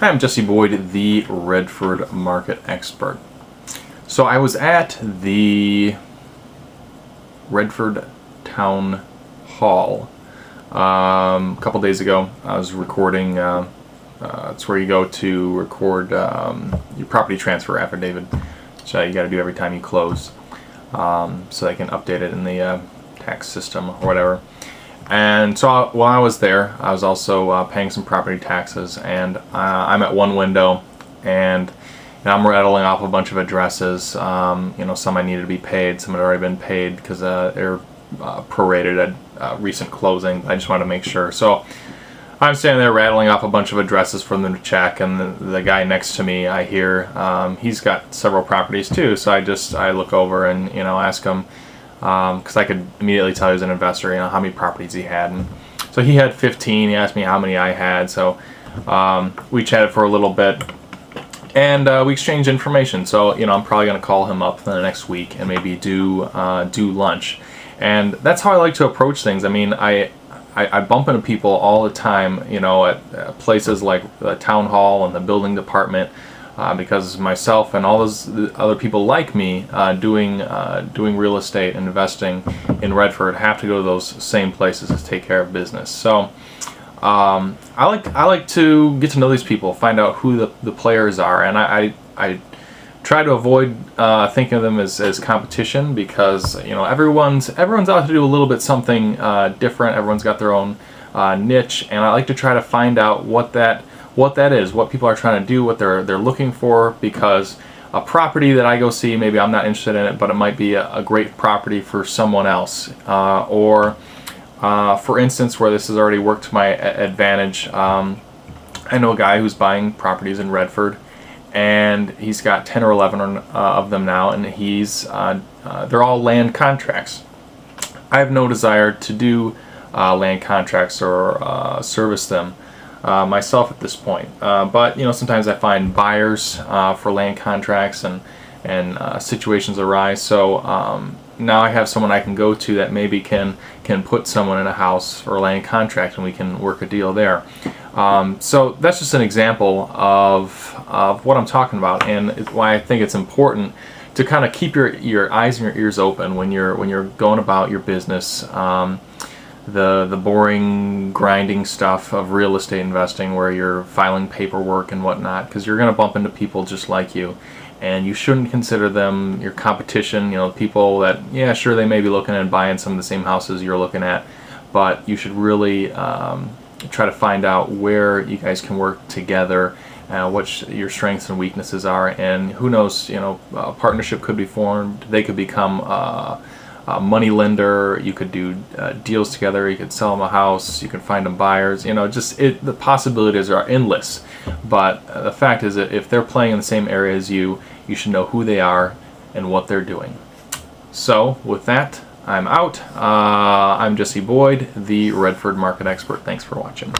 I'm Jesse Boyd, the Redford market expert. So I was at the Redford Town Hall a couple days ago. I was recording, it's where you go to record your property transfer affidavit, which you got to do every time you close, so they can update it in the tax system or whatever. And so while I was there, I was also paying some property taxes, and I'm at one window, and I'm rattling off a bunch of addresses. Some I needed to be paid, some had already been paid because they're prorated at recent closing. I just wanted to make sure. So I'm standing there rattling off a bunch of addresses for them to check, and the guy next to me, I hear he's got several properties too. So I look over and ask him, because I could immediately tell he was an investor, how many properties he had. And so he had 15. He asked me how many I had. So we chatted for a little bit, and we exchanged information. So I'm probably going to call him up the next week and maybe do lunch. And that's how I like to approach things. I mean, I bump into people all the time, at places like the town hall and the building department. Because myself and all those other people like me doing real estate and investing in Redford have to go to those same places to take care of business. So I like to get to know these people, find out who the players are, and I try to avoid thinking of them as competition, because everyone's out to do a little bit something different. Everyone's got their own niche, and I like to try to find out what that is, what people are trying to do, what they're looking for, because a property that I go see, maybe I'm not interested in it, but it might be a great property for someone else. Or for instance, where this has already worked to my advantage, I know a guy who's buying properties in Redford, and he's got 10 or 11 of them now, and they're all land contracts. I have no desire to do land contracts or service them myself at this point, but sometimes I find buyers for land contracts, and situations arise. So now I have someone I can go to that maybe can put someone in a house for a land contract, and we can work a deal there. So that's just an example of what I'm talking about, and why I think it's important to kind of keep your eyes and your ears open when you're going about your business. The boring, grinding stuff of real estate investing, where you're filing paperwork and whatnot, because you're going to bump into people just like you, and you shouldn't consider them your competition. People that, yeah, sure, they may be looking and buying some of the same houses you're looking at, but you should really try to find out where you guys can work together, what your strengths and weaknesses are, and who knows, a partnership could be formed. They could become a money lender. You could do deals together. You could sell them a house. You could find them buyers. The possibilities are endless. But the fact is that if they're playing in the same area as you, you should know who they are and what they're doing. So with that, I'm out. I'm Jesse Boyd, the Redford market expert. Thanks for watching.